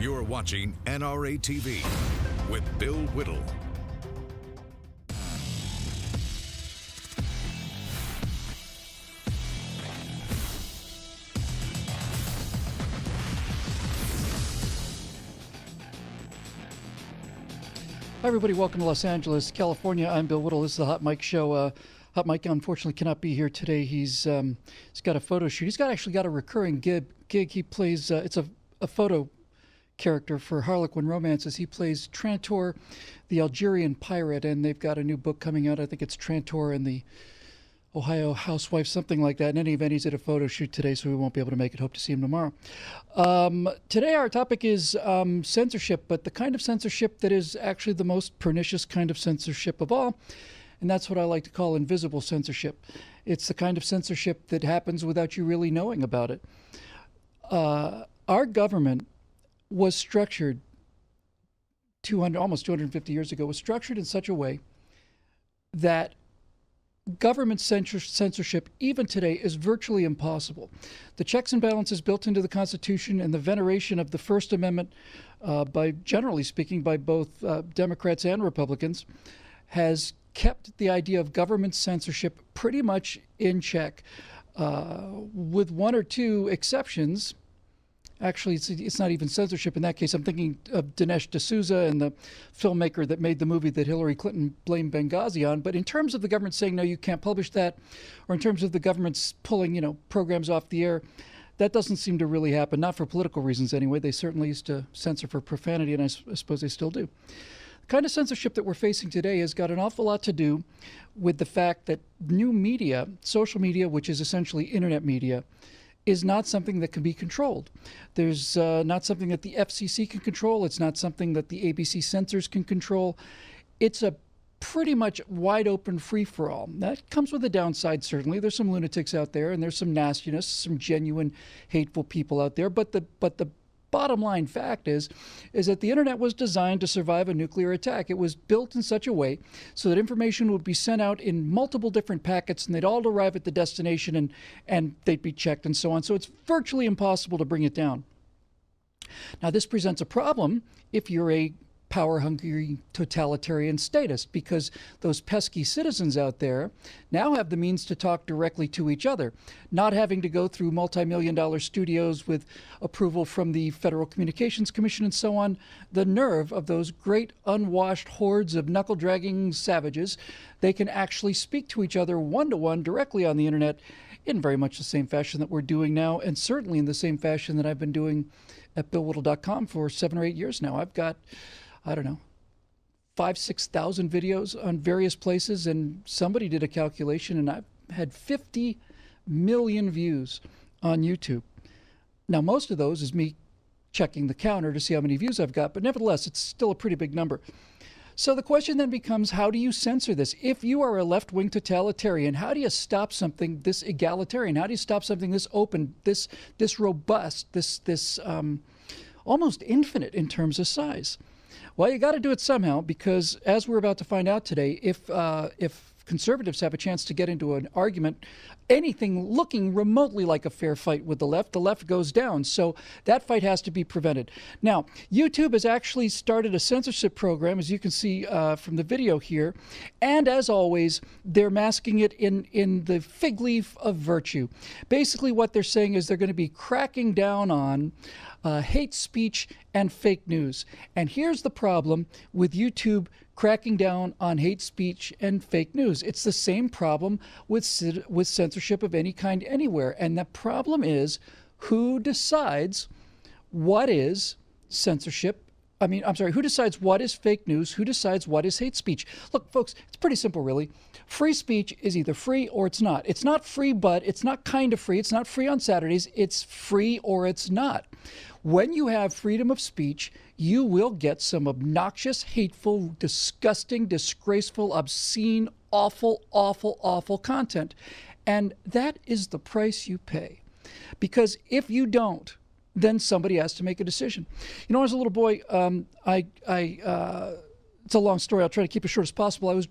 You're watching NRATV with Bill Whittle. Hi, everybody. Welcome to Los Angeles, California. I'm Bill Whittle. This is the Hot Mike Show. Hot Mike, unfortunately, cannot be here today. He's got a photo shoot. He's actually got a recurring gig. He plays, it's a photo character for Harlequin Romances. He plays Trantor, the Algerian pirate, and they've got a new book coming out. I think it's Trantor and the Ohio Housewife, something like that. In any event, he's at a photo shoot today, so we won't be able to make it. Hope to see him tomorrow. Today, our topic is censorship, but the kind of censorship that is actually the most pernicious kind of censorship of all, and that's what I like to call invisible censorship. It's the kind of censorship that happens without you really knowing about it. Our government was structured almost 250 years ago, was structured in such a way that government censorship, even today, is virtually impossible. The checks and balances built into the Constitution and the veneration of the First Amendment, generally speaking, by both Democrats and Republicans, has kept the idea of government censorship pretty much in check, with one or two exceptions. Actually, it's not even censorship in that case. I'm thinking of Dinesh D'Souza and the filmmaker that made the movie that Hillary Clinton blamed Benghazi on. But in terms of the government saying, no, you can't publish that, or in terms of the government's pulling, programs off the air, that doesn't seem to really happen, not for political reasons anyway. They certainly used to censor for profanity, and I suppose they still do. The kind of censorship that we're facing today has got an awful lot to do with the fact that new media, social media, which is essentially internet media, is not something that can be controlled. There's not something that the FCC can control. It's not something that the ABC censors can control. It's a pretty much wide open free-for-all. That comes with a downside, certainly. There's some lunatics out there, and there's some nastiness, some genuine hateful people out there. But the bottom line fact is that the internet was designed to survive a nuclear attack. It was built in such a way so that information would be sent out in multiple different packets, and they'd all arrive at the destination and they'd be checked and so on. So it's virtually impossible to bring it down. Now, this presents a problem if you're a power-hungry totalitarian statist, because those pesky citizens out there now have the means to talk directly to each other, not having to go through multi-million-dollar studios with approval from the Federal Communications Commission and so on. The nerve of those great unwashed hordes of knuckle-dragging savages. They can actually speak to each other one-to-one directly on the internet in very much the same fashion that we're doing now, and certainly in the same fashion that I've been doing at BillWhittle.com for 7 or 8 years now. I've got, 5,000-6,000 videos on various places, and somebody did a calculation, and I've had 50 million views on YouTube. Now, most of those is me checking the counter to see how many views I've got, but nevertheless, it's still a pretty big number. So the question then becomes, how do you censor this? If you are a left-wing totalitarian, how do you stop something this egalitarian? How do you stop something this open, this robust, this almost infinite in terms of size? Well, you got to do it somehow, because as we're about to find out today, if conservatives have a chance to get into an argument, anything looking remotely like a fair fight with the left goes down. So that fight has to be prevented. Now, YouTube has actually started a censorship program, as you can see from the video here. And as always, they're masking it in the fig leaf of virtue. Basically, what they're saying is they're going to be cracking down on hate speech and fake news. And here's the problem with YouTube cracking down on hate speech and fake news. It's the same problem with censorship of any kind anywhere. And the problem is, who decides what is censorship? Who decides what is fake news? Who decides what is hate speech? Look, folks, it's pretty simple, really. Free speech is either free or it's not. It's not free, but it's not kind of free. It's not free on Saturdays. It's free or it's not. When you have freedom of speech, you will get some obnoxious, hateful, disgusting, disgraceful, obscene, awful, awful, awful content. And that is the price you pay. Because if you don't, then somebody has to make a decision. You know, as a little boy, I it's a long story. I'll try to keep it short as possible. I was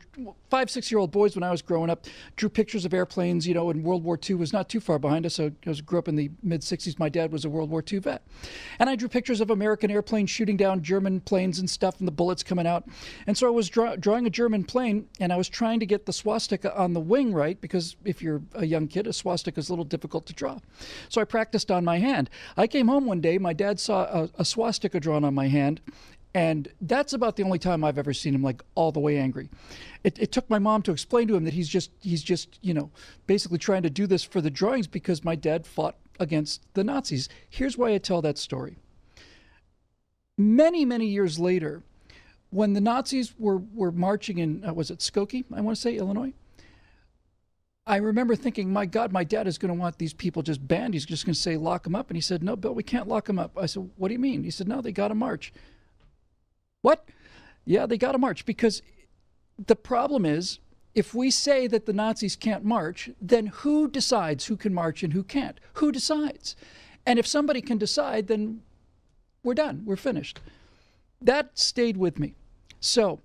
5, 6-year-old boys when I was growing up, drew pictures of airplanes, and World War II was not too far behind us. So I grew up in the mid-'60s. My dad was a World War II vet. And I drew pictures of American airplanes shooting down German planes and stuff and the bullets coming out. And so I was drawing a German plane, and I was trying to get the swastika on the wing right, because if you're a young kid, a swastika is a little difficult to draw. So I practiced on my hand. I came home one day, my dad saw a swastika drawn on my hand, and that's about the only time I've ever seen him like all the way angry. It took my mom to explain to him that he's just basically trying to do this for the drawings because my dad fought against the Nazis. Here's why I tell that story. Many, many years later, when the Nazis were marching in, was it Skokie, I want to say, Illinois? I remember thinking, my God, my dad is going to want these people just banned. He's just going to say, lock them up. And he said, no, Bill, we can't lock them up. I said, what do you mean? He said, no, they got to march. What? Yeah, they got to march, because the problem is, if we say that the Nazis can't march, then who decides who can march and who can't? Who decides? And if somebody can decide, then we're done. We're finished. That stayed with me. So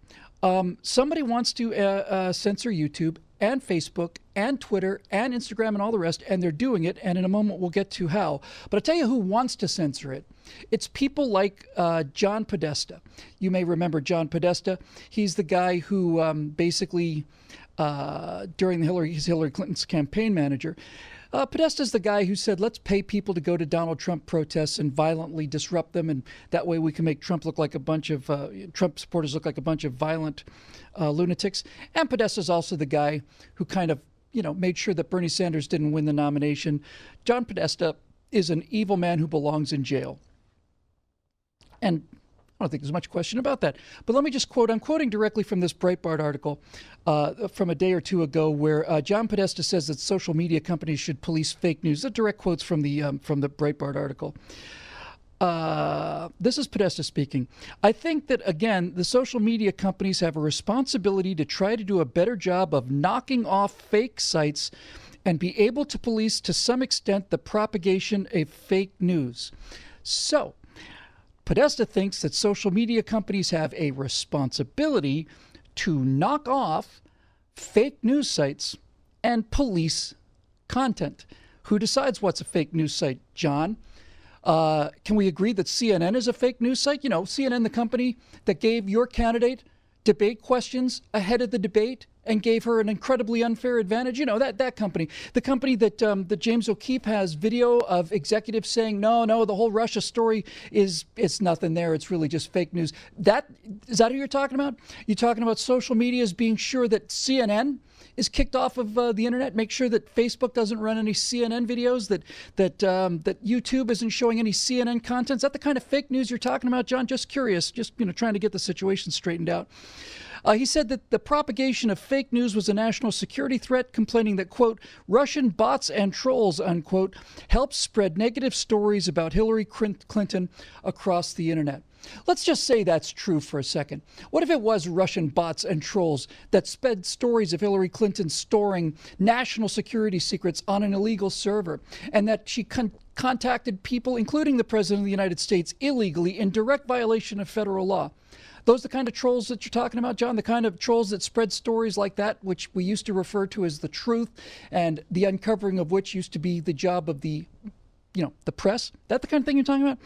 somebody wants to censor YouTube and Facebook and Twitter and Instagram and all the rest, and they're doing it, and in a moment we'll get to how. But I'll tell you who wants to censor it. It's people like John Podesta. You may remember John Podesta. He's the guy who basically, during Hillary Clinton's campaign manager, Podesta's the guy who said, let's pay people to go to Donald Trump protests and violently disrupt them, and that way we can make Trump look like a bunch of, Trump supporters look like a bunch of violent lunatics. And Podesta's also the guy who kind of, made sure that Bernie Sanders didn't win the nomination. John Podesta is an evil man who belongs in jail. And I don't think there's much question about that. But let me just quote. I'm quoting directly from this Breitbart article from a day or two ago, where John Podesta says that social media companies should police fake news. The direct quotes from the Breitbart article. This is Podesta speaking. I think that, again, the social media companies have a responsibility to try to do a better job of knocking off fake sites and be able to police, to some extent, the propagation of fake news. So Podesta thinks that social media companies have a responsibility to knock off fake news sites and police content. Who decides what's a fake news site, John? Can we agree that CNN is a fake news site? CNN, the company that gave your candidate debate questions ahead of the debate and gave her an incredibly unfair advantage. That company, the company that James O'Keefe has video of executives saying, no, the whole Russia story it's nothing there. It's really just fake news. Is that who you're talking about? You're talking about social media as being sure that CNN is kicked off of the internet, make sure that Facebook doesn't run any CNN videos, that YouTube isn't showing any CNN content. Is that the kind of fake news you're talking about, John? Just curious, just trying to get the situation straightened out. He said that the propagation of fake news was a national security threat, complaining that, quote, Russian bots and trolls, unquote, helped spread negative stories about Hillary Clinton across the internet. Let's just say that's true for a second. What if it was Russian bots and trolls that spread stories of Hillary Clinton storing national security secrets on an illegal server, and that she contacted people, including the President of the United States, illegally in direct violation of federal law? Those the kind of trolls that you're talking about, John? The kind of trolls that spread stories like that, which we used to refer to as the truth, and the uncovering of which used to be the job of the press? That the kind of thing you're talking about?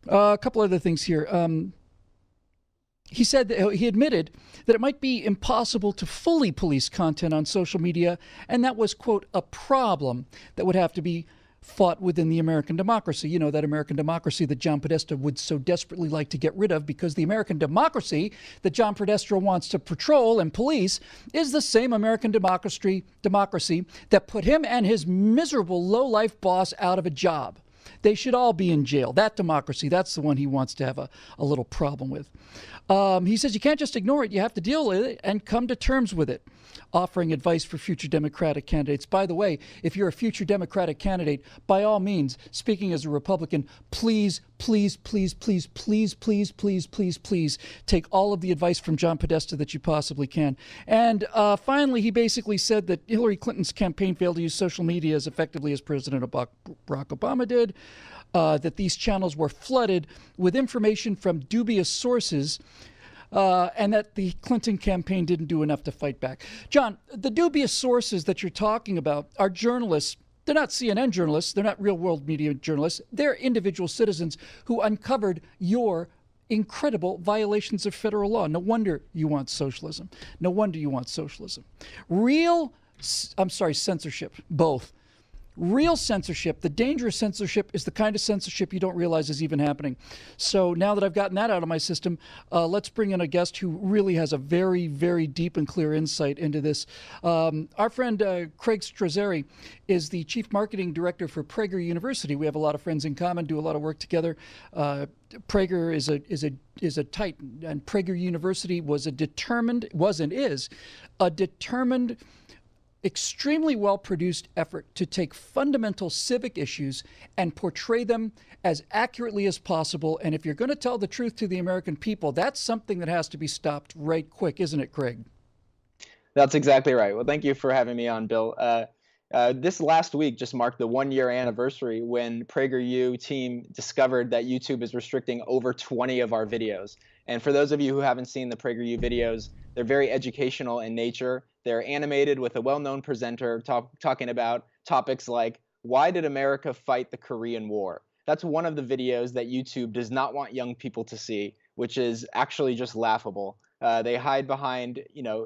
A couple other things here. He said that he admitted that it might be impossible to fully police content on social media, and that was, quote, a problem that would have to be fought within the American democracy. That American democracy that John Podesta would so desperately like to get rid of, because the American democracy that John Podesta wants to patrol and police is the same American democracy that put him and his miserable low-life boss out of a job. They should all be in jail. That democracy, that's the one he wants to have a little problem with. He says you can't just ignore it. You have to deal with it and come to terms with it, offering advice for future Democratic candidates. By the way, if you're a future Democratic candidate, by all means, speaking as a Republican, please take all of the advice from John Podesta that you possibly can. And finally, he basically said that Hillary Clinton's campaign failed to use social media as effectively as President Barack Obama did, that these channels were flooded with information from dubious sources, and that the Clinton campaign didn't do enough to fight back. John, the dubious sources that you're talking about are journalists. They're not CNN journalists. They're not real world media journalists. They're individual citizens who uncovered your incredible violations of federal law. No wonder you want socialism. No wonder you want socialism. Censorship, both. Real censorship, the dangerous censorship, is the kind of censorship you don't realize is even happening. So now that I've gotten that out of my system, let's bring in a guest who really has a very, very deep and clear insight into this. Our friend Craig Strazzeri is the Chief Marketing Director for Prager University. We have a lot of friends in common, do a lot of work together. Prager is a titan, and Prager University was a determined, extremely well-produced effort to take fundamental civic issues and portray them as accurately as possible. And if you're going to tell the truth to the American people, that's something that has to be stopped right quick, isn't it, Craig? That's exactly right. Well, thank you for having me on, Bill. This last week just marked the 1-year anniversary when PragerU team discovered that YouTube is restricting over 20 of our videos. And for those of you who haven't seen the PragerU videos, they're very educational in nature. They're animated with a well-known presenter talking about topics like, why did America fight the Korean War? That's one of the videos that YouTube does not want young people to see, which is actually just laughable. They hide behind,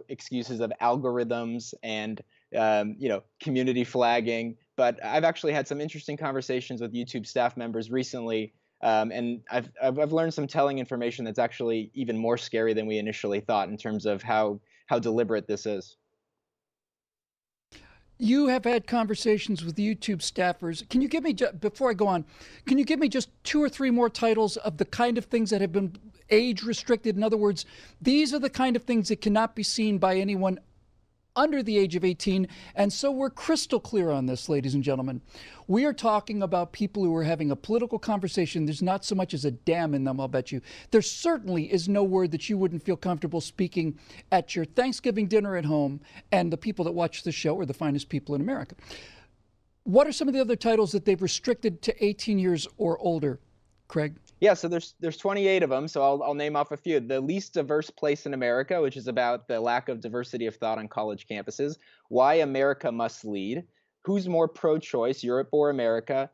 excuses of algorithms and, community flagging. But I've actually had some interesting conversations with YouTube staff members recently, and I've learned some telling information that's actually even more scary than we initially thought in terms of how deliberate this is. You have had conversations with YouTube staffers. Can you give me, before I go on, can you give me just 2 or 3 more titles of the kind of things that have been age restricted? In other words, these are the kind of things that cannot be seen by anyone under the age of 18. And so we're crystal clear on this, ladies and gentlemen. We are talking about people who are having a political conversation. There's not so much as a damn in them, I'll bet you. There certainly is no word that you wouldn't feel comfortable speaking at your Thanksgiving dinner at home, and the people that watch the show are the finest people in America. What are some of the other titles that they've restricted to 18 years or older, Craig? Yeah, so there's 28 of them, so I'll name off a few. The Least Diverse Place in America, which is about the lack of diversity of thought on college campuses. Why America Must Lead. Who's More Pro-Choice, Europe or America?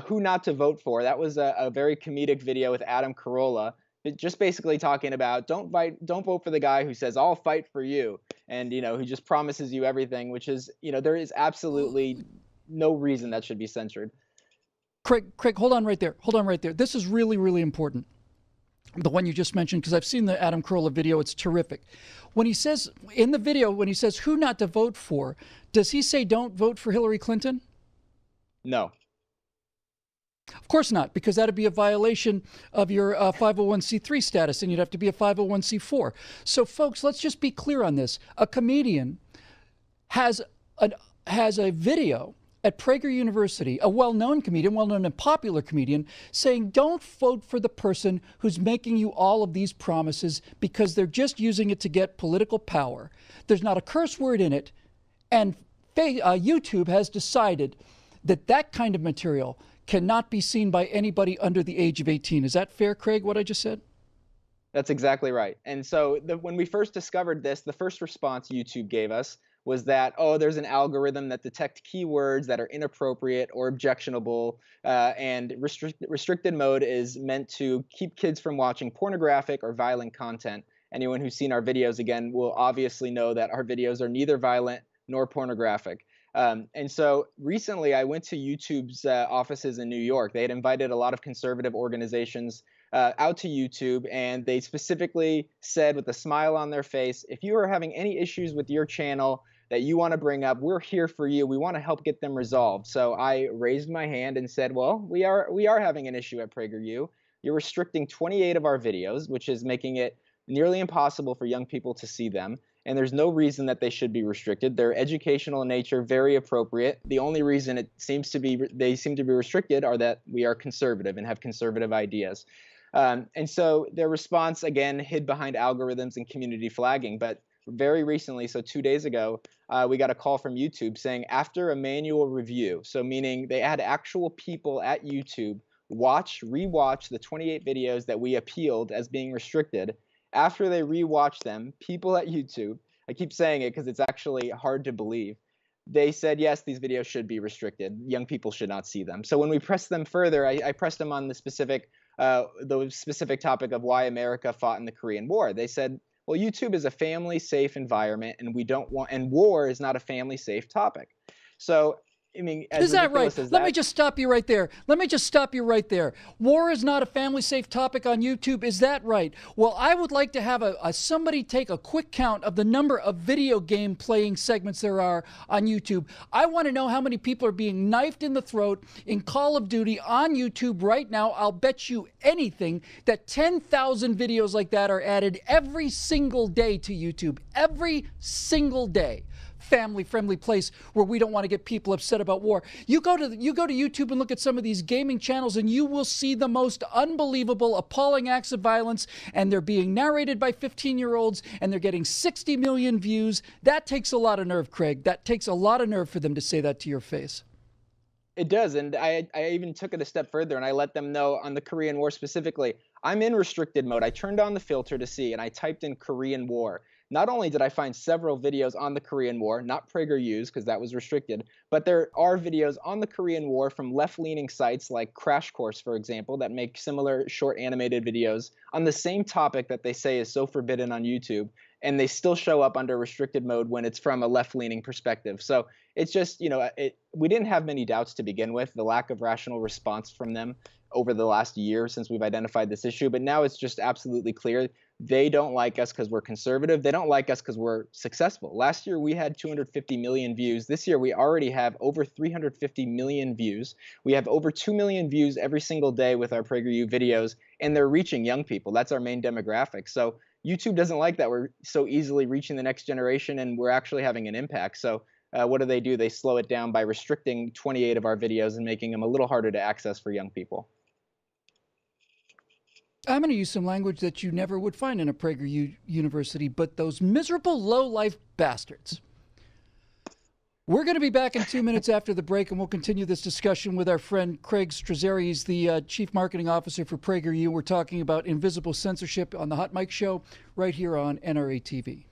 Who Not to Vote For. That was a very comedic video with Adam Carolla, just basically talking about don't vote for the guy who says, I'll fight for you, and, who just promises you everything, which is, there is absolutely no reason that should be censored. Craig, hold on right there. This is really, really important. The one you just mentioned, because I've seen the Adam Carolla video. It's terrific. When he says, in the video, when he says who not to vote for, does he say don't vote for Hillary Clinton? No. Of course not, because that'd be a violation of your 501c3 status, and you'd have to be a 501c4. So, folks, let's just be clear on this. A comedian has a video at Prager University, a well-known comedian, well-known and popular comedian, saying don't vote for the person who's making you all of these promises because they're just using it to get political power. There's not a curse word in it, and YouTube has decided that that kind of material cannot be seen by anybody under the age of 18. Is that fair, Craig, what I just said? That's exactly right. And so when we first discovered this, the first response YouTube gave us was that, there's an algorithm that detects keywords that are inappropriate or objectionable, and restricted mode is meant to keep kids from watching pornographic or violent content. Anyone who's seen our videos, again, will obviously know that our videos are neither violent nor pornographic. And so recently I went to YouTube's offices in New York. They had invited a lot of conservative organizations out to YouTube, and they specifically said with a smile on their face, if you are having any issues with your channel that you want to bring up, we're here for you. We want to help get them resolved. So I raised my hand and said, well, we are having an issue at PragerU. You're restricting 28 of our videos, which is making it nearly impossible for young people to see them. And there's no reason that they should be restricted. They're educational in nature, very appropriate. The only reason they seem to be restricted are that we are conservative and have conservative ideas. And so their response, again, hid behind algorithms and community flagging. But very recently, so 2 days ago, we got a call from YouTube saying after a manual review, so meaning they had actual people at YouTube rewatch the 28 videos that we appealed as being restricted, After they rewatch them, people at YouTube, I keep saying it because it's actually hard to believe, they said, yes, these videos should be restricted. Young people should not see them. So when we pressed them further, I pressed them on the specific topic of why America fought in the Korean War. They said, well, YouTube is a family-safe environment, and war is not a family-safe topic. So, I mean, as is that right? as Let me just stop you right there. War is not a family-safe topic on YouTube. Is that right? Well, I would like to have somebody take a quick count of the number of video game playing segments there are on YouTube. I want to know how many people are being knifed in the throat in Call of Duty on YouTube right now. I'll bet you anything that 10,000 videos like that are added every single day to YouTube. Every single day. Family-friendly place where we don't want to get people upset about war. You go to YouTube and look at some of these gaming channels, and you will see the most unbelievable, appalling acts of violence, and they're being narrated by 15-year-olds, and they're getting 60 million views. That takes a lot of nerve, Craig. That takes a lot of nerve for them to say that to your face. It does, and I even took it a step further, and I let them know on the Korean War specifically, I'm in restricted mode. I turned on the filter to see, and I typed in Korean War. Not only did I find several videos on the Korean War, not PragerU's because that was restricted, but there are videos on the Korean War from left-leaning sites like Crash Course, for example, that make similar short animated videos on the same topic that they say is so forbidden on YouTube, and they still show up under restricted mode when it's from a left-leaning perspective. So it's just, we didn't have many doubts to begin with, the lack of rational response from them over the last year since we've identified this issue, but now it's just absolutely clear they don't like us because we're conservative. They don't like us because we're successful. Last year, we had 250 million views. This year, we already have over 350 million views. We have over 2 million views every single day with our PragerU videos, and they're reaching young people. That's our main demographic. So YouTube doesn't like that we're so easily reaching the next generation, and we're actually having an impact. So what do? They slow it down by restricting 28 of our videos and making them a little harder to access for young people. I'm going to use some language that you never would find in a PragerU university, but those miserable low-life bastards. We're going to be back in 2 minutes after the break, and we'll continue this discussion with our friend Craig Strazzeri. He's the Chief Marketing Officer for PragerU. We're talking about invisible censorship on the Hot Mic Show right here on NRATV.